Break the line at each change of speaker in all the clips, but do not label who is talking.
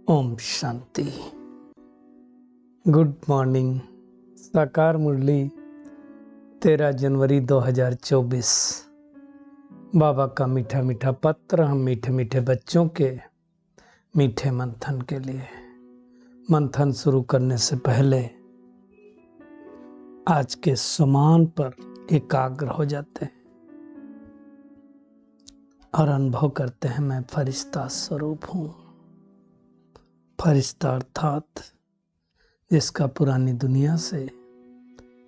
Om Shanti. Good morning. साकार मुरली 13 जनवरी 2024। बाबा का मीठा मीठा पत्र हम मीठे मीठे बच्चों के मीठे मंथन के लिए। मंथन शुरू करने से पहले आज के समान पर एकाग्र हो जाते हैं और अनुभव करते हैं मैं फरिश्ता स्वरूप हूँ। फरिश्ता अर्थात जिसका पुरानी दुनिया से,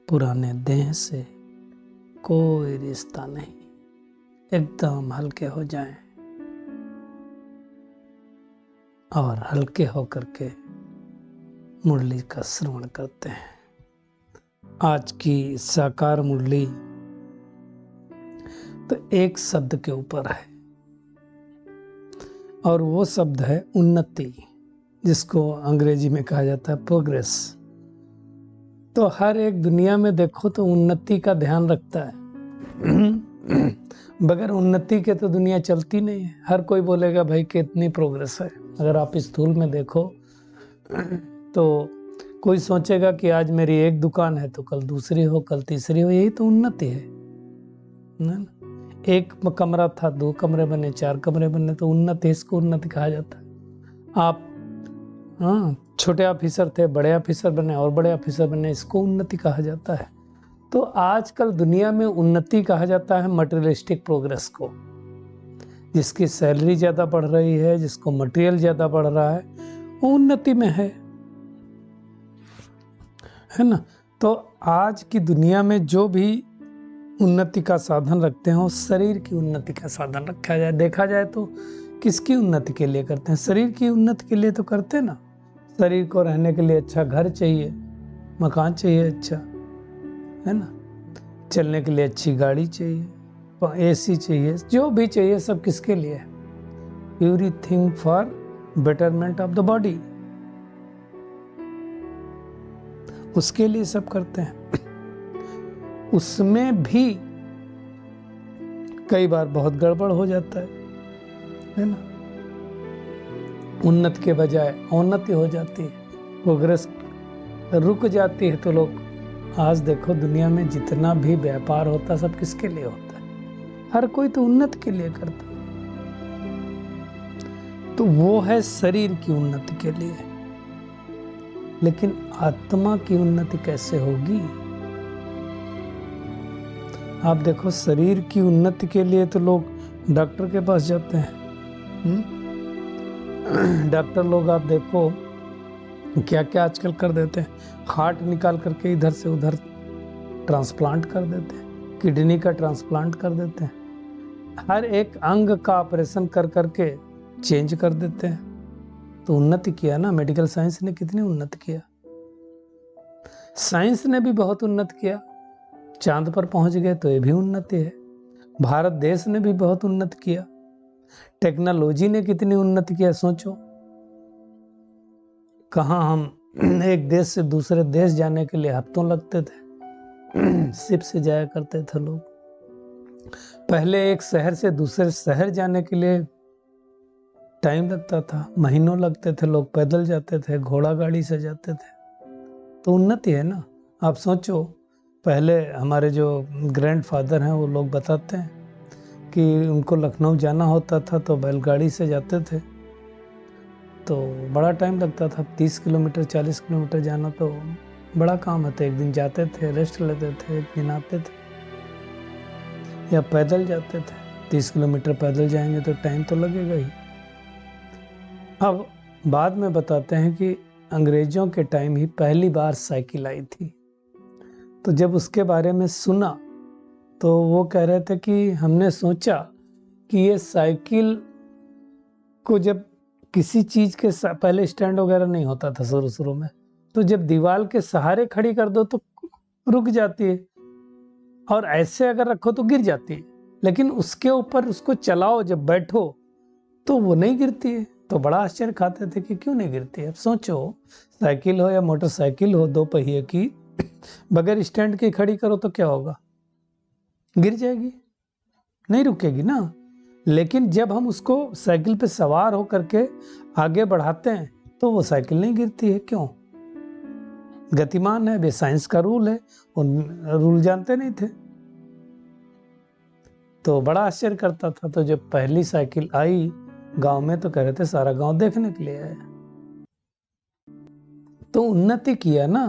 पुराने देह से कोई रिश्ता नहीं। एकदम हल्के हो जाएं और हल्के होकर के मुरली का श्रवण करते हैं। आज की साकार मुरली तो एक शब्द के ऊपर है और वो शब्द है उन्नति, जिसको अंग्रेजी में कहा जाता है प्रोग्रेस। तो हर एक दुनिया में देखो तो उन्नति का ध्यान रखता है। बगैर उन्नति के तो दुनिया चलती नहीं है। हर कोई बोलेगा भाई कितनी प्रोग्रेस है। अगर आप स्थूल में देखो तो कोई सोचेगा कि आज मेरी एक दुकान है तो कल दूसरी हो, कल तीसरी हो। यही तो उन्नति है ना? एक कमरा था, 2 कमरे बने, 4 कमरे बने, तो उन्नति, इसको उन्नति कहा जाता है। आप छोटे ऑफिसर थे, बड़े ऑफिसर बने और बड़े ऑफिसर बने, इसको उन्नति कहा जाता है। तो आजकल दुनिया में उन्नति कहा जाता है मटेरियलिस्टिक प्रोग्रेस को। जिसकी सैलरी ज़्यादा बढ़ रही है, जिसको मटेरियल ज़्यादा बढ़ रहा है, वो उन्नति में है ना? तो आज की दुनिया में जो भी उन्नति का साधन रखते हैं वो शरीर की उन्नति का साधन रखा जाए। देखा जाए तो किसकी उन्नति के लिए करते हैं? शरीर की उन्नति के लिए तो करते हैं ना। शरीर को रहने के लिए अच्छा घर चाहिए, मकान चाहिए अच्छा, है ना? चलने के लिए अच्छी गाड़ी चाहिए, एसी चाहिए, जो भी चाहिए सब किसके लिए है? Everything for betterment of the body, उसके लिए सब करते हैं। उसमें भी कई बार बहुत गड़बड़ हो जाता है ना? उन्नति के बजाय अवनति हो जाती है, प्रोग्रेस रुक जाती है। तो लोग आज देखो दुनिया में जितना भी व्यापार होता है सब किसके लिए होता है? हर कोई तो उन्नति के लिए करता है। तो वो है शरीर की उन्नति के लिए, लेकिन आत्मा की उन्नति कैसे होगी? आप देखो शरीर की उन्नति के लिए तो लोग डॉक्टर के पास जाते हैं। डॉक्टर लोग आप देखो क्या क्या आजकल कर देते हैं। हार्ट निकाल करके इधर से उधर ट्रांसप्लांट कर देते हैं, किडनी का ट्रांसप्लांट कर देते हैं, हर एक अंग का ऑपरेशन कर करके चेंज कर देते हैं। तो उन्नति किया ना। मेडिकल साइंस ने कितनी उन्नति किया। साइंस ने भी बहुत उन्नति किया, चांद पर पहुंच गए तो ये भी उन्नति है। भारत देश ने भी बहुत उन्नति किया। टेक्नोलॉजी ने कितनी उन्नति किया सोचो। कहाँ हम एक देश से दूसरे देश जाने के लिए हफ्तों लगते थे, शिप से जाया करते थे लोग। पहले एक शहर से दूसरे शहर जाने के लिए टाइम लगता था, महीनों लगते थे। लोग पैदल जाते थे, घोड़ा गाड़ी से जाते थे। तो उन्नति है ना। आप सोचो, पहले हमारे जो ग्रैंडफादर हैं वो लोग बताते हैं कि उनको लखनऊ जाना होता था तो बैलगाड़ी से जाते थे, तो बड़ा टाइम लगता था। 30 किलोमीटर 40 किलोमीटर जाना तो बड़ा काम है। तो एक दिन जाते थे, रेस्ट लेते थे, एक दिन आते थे। या पैदल जाते थे, 30 किलोमीटर पैदल जाएंगे तो टाइम तो लगेगा ही। अब बाद में बताते हैं कि अंग्रेजों के टाइम ही पहली बार साइकिल आई थी। तो जब उसके बारे में सुना तो वो कह रहे थे कि हमने सोचा कि ये साइकिल को जब किसी चीज के पहले स्टैंड वगैरह नहीं होता था शुरू में, तो जब दीवार के सहारे खड़ी कर दो तो रुक जाती है, और ऐसे अगर रखो तो गिर जाती है। लेकिन उसके ऊपर उसको चलाओ, जब बैठो तो वो नहीं गिरती है। तो बड़ा आश्चर्य खाते थे कि क्यों नहीं गिरती है। अब सोचो, साइकिल हो या मोटरसाइकिल हो 2 पहिए की, बगैर स्टैंड के खड़ी करो तो क्या होगा? गिर जाएगी, नहीं रुकेगी ना। लेकिन जब हम उसको साइकिल पे सवार हो करके आगे बढ़ाते हैं तो वो साइकिल नहीं गिरती है। क्यों? गतिमान है, वे साइंस का रूल है, और रूल जानते नहीं थे। तो बड़ा आश्चर्य करता था। तो जब पहली साइकिल आई गांव में तो कह रहे थे सारा गांव देखने के लिए आया। तो उन्नति किया ना,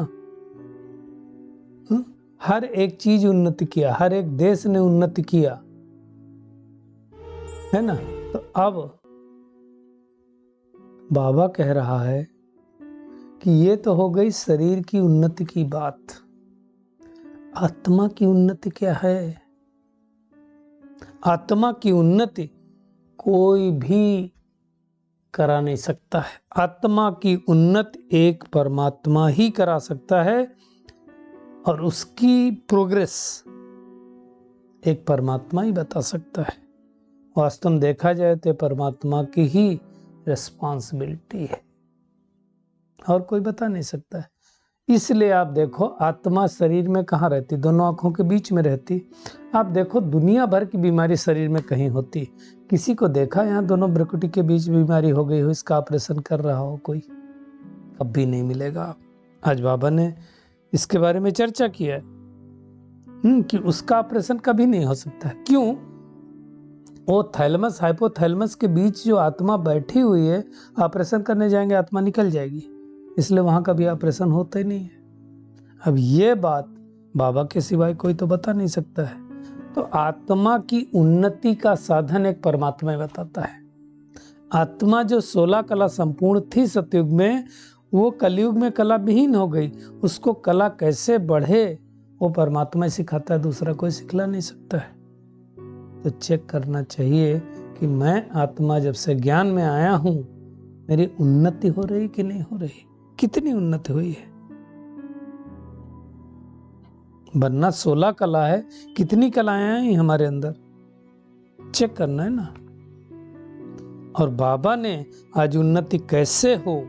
हर एक चीज उन्नति किया, हर एक देश ने उन्नति किया, है ना। तो अब बाबा कह रहा है कि ये तो हो गई शरीर की उन्नति की बात। आत्मा की उन्नति क्या है? आत्मा की उन्नति कोई भी करा नहीं सकता है। आत्मा की उन्नति एक परमात्मा ही करा सकता है, और उसकी प्रोग्रेस एक परमात्मा ही बता सकता है। वास्तव में देखा जाए तो परमात्मा की ही रिस्पॉन्सिबिलिटी है, और कोई बता नहीं सकता है। इसलिए आप देखो, आत्मा शरीर में कहाँ रहती? दोनों आंखों के बीच में रहती। आप देखो, दुनिया भर की बीमारी शरीर में कहीं होती, किसी को देखा यहाँ दोनों भ्रुकुटी के बीच बीमारी हो गई हो, इसका ऑपरेशन कर रहा हो कोई? कभी नहीं मिलेगा। आज बाबा ने इसके बारे में चर्चा किया है कि उसका ऑपरेशन कभी नहीं हो सकता। क्यों? वो थैलेमस हाइपोथैलेमस के बीच जो आत्मा बैठी हुई है, ऑपरेशन करने जाएंगे आत्मा निकल जाएगी, इसलिए वहां कभी ऑपरेशन होता ही नहीं है। अब ये बात बाबा के सिवाय कोई तो बता नहीं सकता है। तो आत्मा की उन्नति का साधन एक परमात्मा ही बताता है। आत्मा जो 16 कला संपूर्ण थी सतयुग में, वो कलयुग में कला विहीन हो गई। उसको कला कैसे बढ़े वो परमात्मा ही सिखाता है, दूसरा कोई सिखला नहीं सकता है। तो चेक करना चाहिए कि मैं आत्मा जब से ज्ञान में आया हूं, मेरी उन्नति हो रही कि नहीं हो रही, कितनी उन्नति हुई है। वरना 16 कला है, कितनी कलाएं आई हमारे अंदर, चेक करना है ना। और बाबा ने आज उन्नति कैसे हो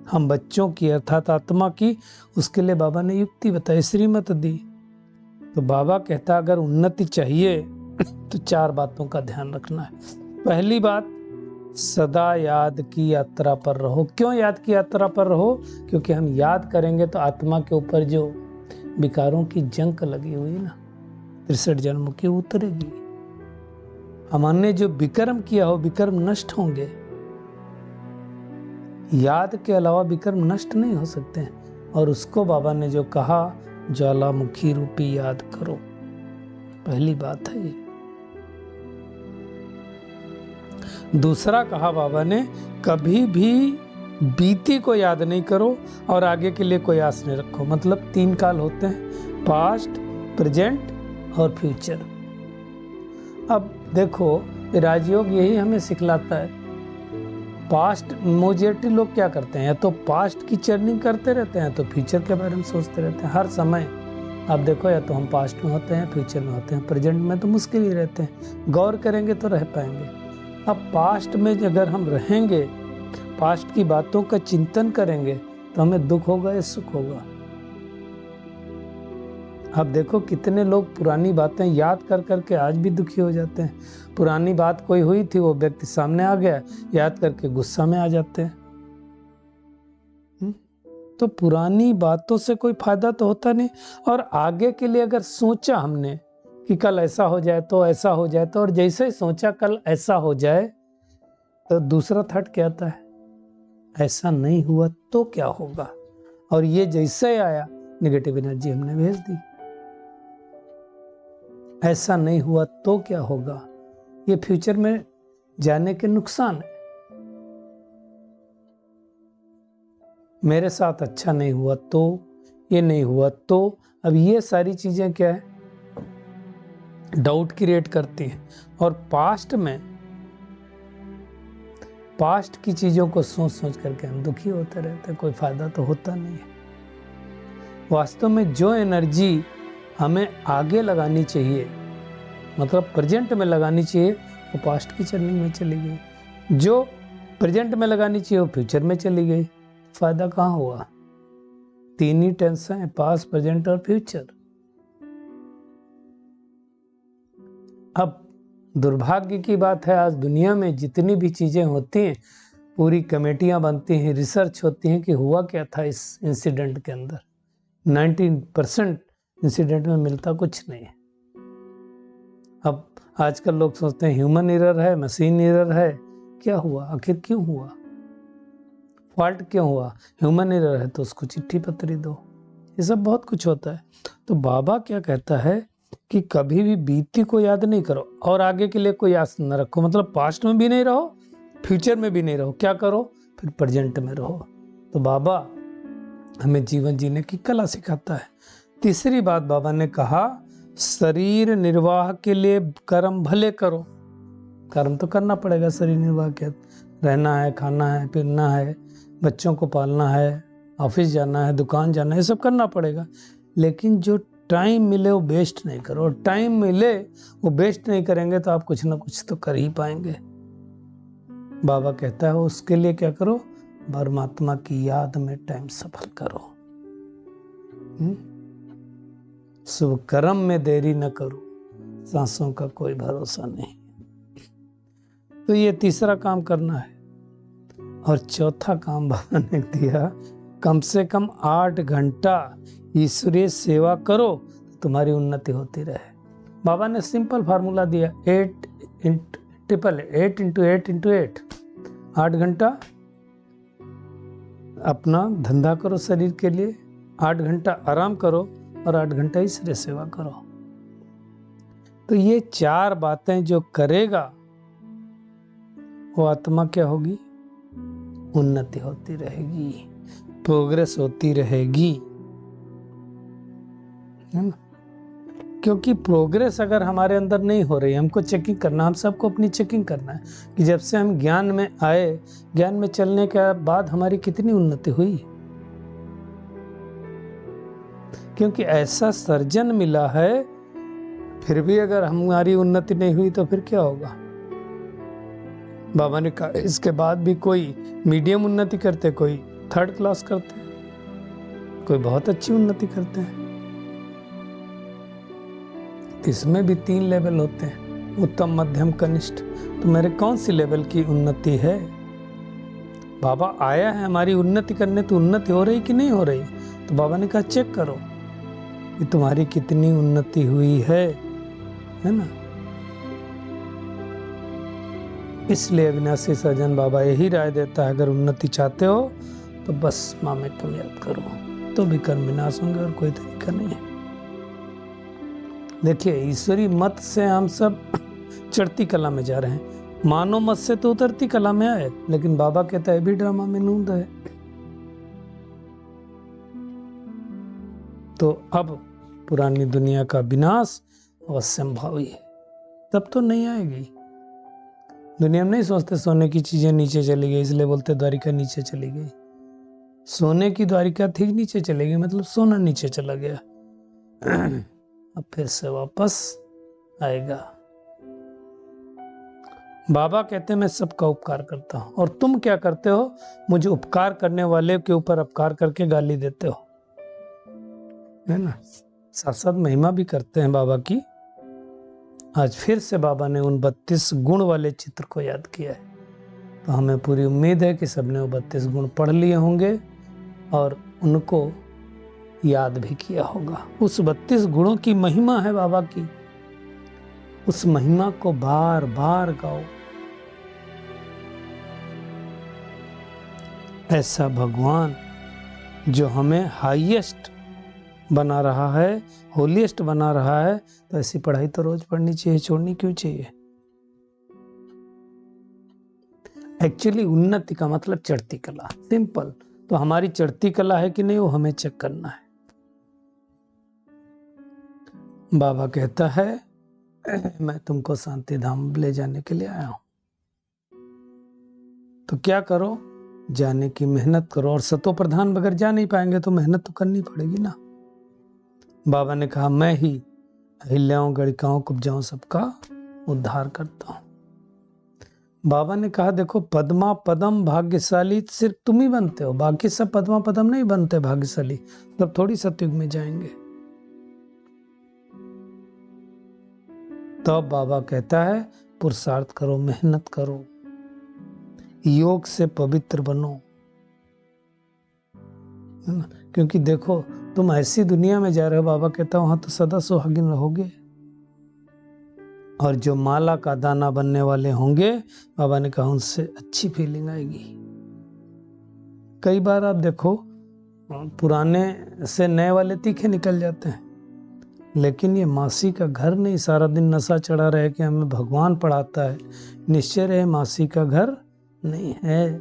हम बच्चों की अर्थात आत्मा की, उसके लिए बाबा ने युक्ति बताई, श्रीमत दी। तो बाबा कहता अगर उन्नति चाहिए तो 4 बातों का ध्यान रखना है। पहली बात, सदा याद की यात्रा पर रहो। क्यों याद की यात्रा पर रहो? क्योंकि हम याद करेंगे तो आत्मा के ऊपर जो विकारों की जंक लगी हुई ना 63 जन्मों की उतरेगी। हमने जो विकर्म किया हो, विकर्म नष्ट होंगे। याद के अलावा विकर्म नष्ट नहीं हो सकते हैं। और उसको बाबा ने जो कहा, ज्वालामुखी रूपी याद करो, पहली बात है ये। दूसरा कहा बाबा ने, कभी भी बीती को याद नहीं करो और आगे के लिए कोई आस नहीं रखो। मतलब 3 काल होते हैं, पास्ट, प्रेजेंट और फ्यूचर। अब देखो, राजयोग यही हमें सिखलाता है। पास्ट मेजॉरिटी लोग क्या करते हैं, या तो पास्ट की चर्निंग करते रहते हैं, तो फ्यूचर के बारे में सोचते रहते हैं हर समय। आप देखो, या तो हम पास्ट में होते हैं, फ्यूचर में होते हैं, प्रेजेंट में तो मुश्किल ही रहते हैं। गौर करेंगे तो रह पाएंगे। अब पास्ट में अगर हम रहेंगे, पास्ट की बातों का चिंतन करेंगे, तो हमें दुख होगा या सुख होगा? अब देखो, कितने लोग पुरानी बातें याद कर करके आज भी दुखी हो जाते हैं। पुरानी बात कोई हुई थी, वो व्यक्ति सामने आ गया, याद करके गुस्सा में आ जाते हैं। तो पुरानी बातों से कोई फायदा तो होता नहीं। और आगे के लिए अगर सोचा हमने कि कल ऐसा हो जाए तो ऐसा हो जाए, तो और जैसे ही सोचा कल ऐसा हो जाए, तो दूसरा थॉट क्या आता है, ऐसा नहीं हुआ तो क्या होगा? और ये जैसे आया, नेगेटिव एनर्जी हमने भेज दी। ऐसा नहीं हुआ तो क्या होगा, ये फ्यूचर में जाने के नुकसान है। मेरे साथ अच्छा नहीं हुआ तो, ये नहीं हुआ तो, अब ये सारी चीजें क्या है, डाउट क्रिएट करती हैं। और पास्ट में, पास्ट की चीजों को सोच सोच करके हम दुखी होते रहते हैं, कोई फायदा तो होता नहीं है। वास्तव में जो एनर्जी हमें आगे लगानी चाहिए, मतलब प्रेजेंट में लगानी चाहिए, वो पास्ट की चर्निंग में चली गई। जो प्रेजेंट में लगानी चाहिए वो फ्यूचर में चली गई। फायदा कहाँ हुआ? 3 ही टेंशन है, पास्ट, प्रेजेंट और फ्यूचर। अब दुर्भाग्य की बात है, आज दुनिया में जितनी भी चीजें होती हैं, पूरी कमेटियां बनती हैं, रिसर्च होती हैं कि हुआ क्या था इस इंसिडेंट के अंदर। 90% इंसिडेंट में मिलता कुछ नहीं है। अब आजकल लोग सोचते हैं ह्यूमन एरर है, मशीन एरर है, क्या हुआ, आखिर क्यों हुआ, फॉल्ट क्यों हुआ। ह्यूमन एरर है तो उसको चिट्ठी पत्री दो, ये सब बहुत कुछ होता है। तो बाबा क्या कहता है कि कभी भी बीती को याद नहीं करो और आगे के लिए कोई आस न रखो, मतलब पास्ट में भी नहीं रहो, फ्यूचर में भी नहीं रहो, क्या करो, फिर प्रेजेंट में रहो। तो बाबा हमें जीवन जीने की कला सिखाता है। तीसरी बात बाबा ने कहा, शरीर निर्वाह के लिए कर्म भले करो, कर्म तो करना पड़ेगा शरीर निर्वाह के, रहना है, खाना है, पीना है, बच्चों को पालना है, ऑफिस जाना है, दुकान जाना है, ये सब करना पड़ेगा। लेकिन जो टाइम मिले वो वेस्ट नहीं करो, और टाइम मिले वो वेस्ट नहीं करेंगे तो आप कुछ ना कुछ तो कर ही पाएंगे। बाबा कहता है उसके लिए क्या करो, परमात्मा की याद में टाइम सफल करो, शुभ कर्म में देरी न करो, सांसों का कोई भरोसा नहीं। तो ये तीसरा काम करना है। और चौथा काम बाबा ने दिया, कम से कम 8 घंटा ईश्वरीय सेवा करो, तुम्हारी उन्नति होती रहे। बाबा ने सिंपल फार्मूला दिया, 8 into 8 8 घंटा अपना धंधा करो शरीर के लिए, 8 घंटा आराम करो और 8 घंटा ईश्वरीय सेवा करो। तो ये 4 बातें जो करेगा वो आत्मा क्या होगी, उन्नति होती रहेगी, प्रोग्रेस होती रहेगी, है ना। क्योंकि प्रोग्रेस अगर हमारे अंदर नहीं हो रही, हमको चेकिंग करना, हम सबको अपनी चेकिंग करना है कि जब से हम ज्ञान में आए, ज्ञान में चलने के बाद हमारी कितनी उन्नति हुई। क्योंकि ऐसा सर्जन मिला है, फिर भी अगर हमारी उन्नति नहीं हुई तो फिर क्या होगा। बाबा ने कहा इसके बाद भी कोई मीडियम उन्नति करते, कोई 3rd क्लास करते, कोई बहुत अच्छी उन्नति करते हैं। इसमें भी 3 लेवल होते हैं, उत्तम, मध्यम, कनिष्ठ। तो मेरे कौन सी लेवल की उन्नति है। बाबा आया है हमारी उन्नति करने, तो उन्नति हो रही कि नहीं हो रही। तो बाबा ने कहा चेक करो कि तुम्हारी कितनी उन्नति हुई है ना। इसलिए अविनाशी सज्जन बाबा यही राय देता है, अगर उन्नति चाहते हो तो बस माँ में तुम याद करो, तो भी कर्म विनाश होंगे और कोई तरीका नहीं है। देखिए ईश्वरी मत से हम सब चढ़ती कला में जा रहे हैं, मानव मत से तो उतरती कला में आए, लेकिन बाबा कहता है भी ड्रामा में नूंद है। तो अब पुरानी दुनिया का विनाश अवश्यंभावी है, तब तो नहीं आएगी। दुनिया में नहीं सोचते सोने की चीजें नीचे चली गई, इसलिए बोलते द्वारिका नीचे चली गई। सोने की द्वारिका थी, नीचे चली गई, मतलब सोना नीचे चला गया। अब फिर से वापस आएगा। बाबा कहते हैं मैं सबका उपकार करता हूं, और तुम क्या करते हो, मुझे उपकार करने वाले के ऊपर अपकार करके गाली देते हो, है ना। साथ साथ महिमा भी करते हैं बाबा की। आज फिर से बाबा ने उन 32 गुण वाले चित्र को याद किया है, तो हमें पूरी उम्मीद है कि सबने वो 32 गुण पढ़ लिए होंगे और उनको याद भी किया होगा। उस 32 गुणों की महिमा है बाबा की, उस महिमा को बार बार गाओ। ऐसा भगवान जो हमें हाईएस्ट बना रहा है, होलीएस्ट बना रहा है, तो ऐसी पढ़ाई तो रोज पढ़नी चाहिए, छोड़नी क्यों चाहिए। एक्चुअली उन्नति का मतलब चढ़ती कला, सिंपल। तो हमारी चढ़ती कला है कि नहीं, वो हमें चेक करना है। बाबा कहता है मैं तुमको शांति धाम ले जाने के लिए आया हूं, तो क्या करो, जाने की मेहनत करो। और सतो प्रधान बगैर जा नहीं पाएंगे, तो मेहनत तो करनी पड़ेगी ना। बाबा ने कहा मैं ही अहिल्याओं, गणिकाओं, कुब्जाओं सबका उद्धार करता हूं। बाबा ने कहा देखो पद्मा पदम भाग्यशाली सिर्फ तुम ही बनते हो, बाकी सब पद्मा पदम नहीं बनते भाग्यशाली, तब थोड़ी सतयुग में जाएंगे। तब बाबा कहता है पुरुषार्थ करो, मेहनत करो, योग से पवित्र बनो, है ना। क्योंकि देखो तुम ऐसी दुनिया में जा रहे हो, बाबा कहता है वहां तो सदा सुहागिन रहोगे, और जो माला का दाना बनने वाले होंगे, बाबा ने कहा उनसे अच्छी फीलिंग आएगी। कई बार आप देखो पुराने से नए वाले तीखे निकल जाते हैं, लेकिन ये मासी का घर नहीं। सारा दिन नशा चढ़ा रहे कि हमें भगवान पढ़ाता है, निश्चय रहे मासी का घर नहीं है।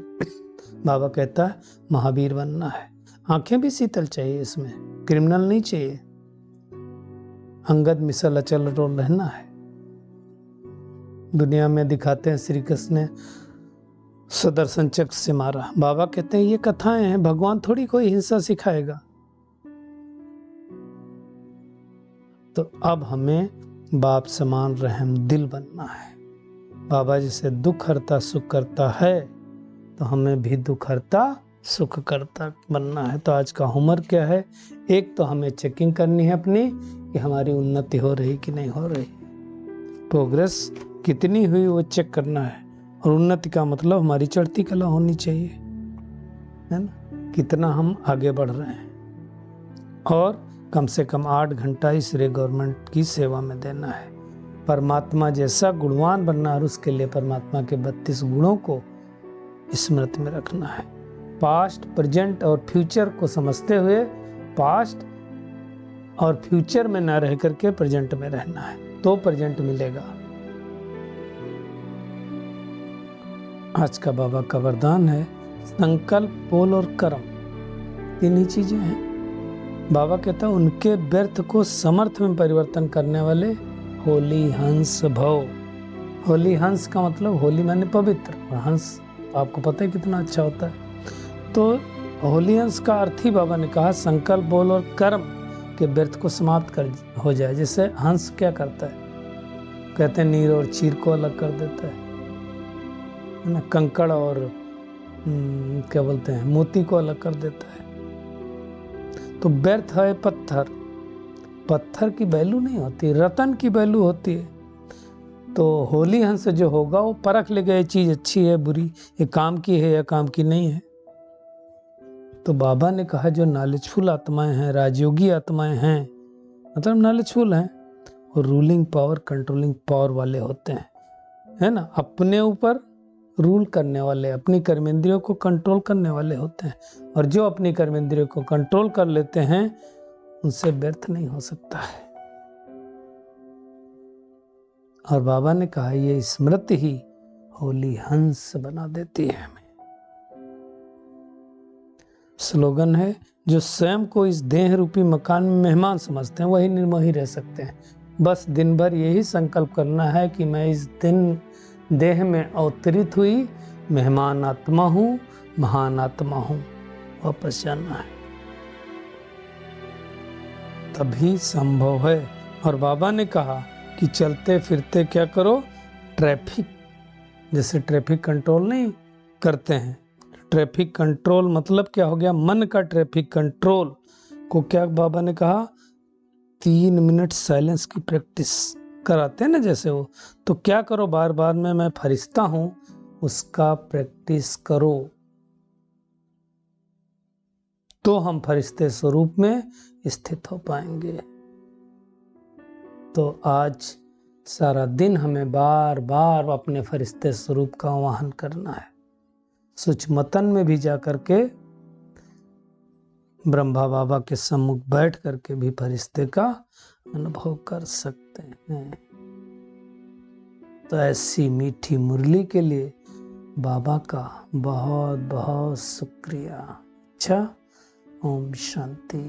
बाबा कहता है महावीर बनना है। आंखें भी शीतल चाहिए, इसमें क्रिमिनल नहीं चाहिए। अंगद मिसल अचल अटोल रहना है। दुनिया में दिखाते हैं श्री कृष्ण ने सुदर्शन चक्र से मारा, बाबा कहते हैं ये कथाएं हैं, भगवान थोड़ी कोई हिंसा सिखाएगा। तो अब हमें बाप समान रहम दिल बनना है। बाबा जैसे दुख हरता सुख करता है, तो हमें भी दुख हरता सुख करता बनना है। तो आज का होमवर्क क्या है? एक तो हमें चेकिंग करनी है अपनी कि हमारी उन्नति हो रही कि नहीं हो रही, प्रोग्रेस कितनी हुई वो चेक करना है। और उन्नति का मतलब हमारी चढ़ती कला होनी चाहिए, है ना, कितना हम आगे बढ़ रहे हैं। और कम से कम 8 घंटा इस रे गवर्नमेंट की सेवा में देना है। परमात्मा जैसा गुणवान बनना, और उसके लिए परमात्मा के 32 गुणों को स्मृति में रखना है। पास्ट, प्रेजेंट और फ्यूचर को समझते हुए पास्ट और फ्यूचर में न रह करके प्रेजेंट में रहना है, तो प्रेजेंट मिलेगा। आज का बाबा का वरदान है संकल्प, बोल और कर्म, तीन ही चीजें हैं। बाबा कहता है उनके व्यर्थ को समर्थ में परिवर्तन करने वाले होली हंस भव। होली हंस का मतलब होली माने पवित्र, और हंस आपको पता है कितना अच्छा होता है। तो होली हंस का अर्थ ही बाबा ने कहा संकल्प, बोल और कर्म के व्यर्थ को समाप्त कर हो जाए। जैसे हंस क्या करता है, कहते हैं नीर और चीर को अलग कर देता है ना, कंकड़ और क्या बोलते हैं मोती को अलग कर देता है। तो व्यर्थ है पत्थर, पत्थर की वैल्यू नहीं होती, रतन की वैल्यू होती है। तो होली हंस जो होगा वो परख लेगा ये चीज अच्छी है बुरी, ये काम की है या काम की नहीं है। तो बाबा ने कहा जो नॉलेजफुल आत्माएं हैं, राजयोगी आत्माएं हैं, मतलब नॉलेजफुल हैं, और रूलिंग पावर, कंट्रोलिंग पावर वाले होते हैं, है ना, अपने ऊपर रूल करने वाले, अपनी कर्मेंद्रियों को कंट्रोल करने वाले होते हैं। और जो अपनी कर्मेंद्रियों को कंट्रोल कर लेते हैं उनसे व्यर्थ नहीं हो सकता है। और बाबा ने कहा ये स्मृति ही होली हंस बना देती है हमें। स्लोगन है जो स्वयं को इस देह रूपी मकान में मेहमान समझते हैं वही निर्मोही रह सकते हैं। बस दिन भर यही संकल्प करना है कि मैं इस दिन देह में अवतरित हुई मेहमान आत्मा हूँ, महान आत्मा हूँ, वापस जाना है, तभी संभव है। और बाबा ने कहा कि चलते फिरते क्या करो, ट्रैफिक, जैसे ट्रैफिक कंट्रोल नहीं करते हैं, ट्रैफिक कंट्रोल मतलब क्या हो गया, मन का ट्रैफिक कंट्रोल को क्या बाबा ने कहा 3 मिनट साइलेंस की प्रैक्टिस कराते हैं ना जैसे वो, तो क्या करो बार बार में मैं फरिश्ता हूं उसका प्रैक्टिस करो, तो हम फरिश्ते स्वरूप में स्थित हो पाएंगे। तो आज सारा दिन हमें बार बार अपने फरिश्ते स्वरूप का आह्वान करना है। सूक्ष्मतन में भी जा करके ब्रह्मा बाबा के सम्मुख बैठ करके भी फरिश्ते का अनुभव कर सकते हैं। तो ऐसी मीठी मुरली के लिए बाबा का बहुत बहुत शुक्रिया। अच्छा, ओम शांति।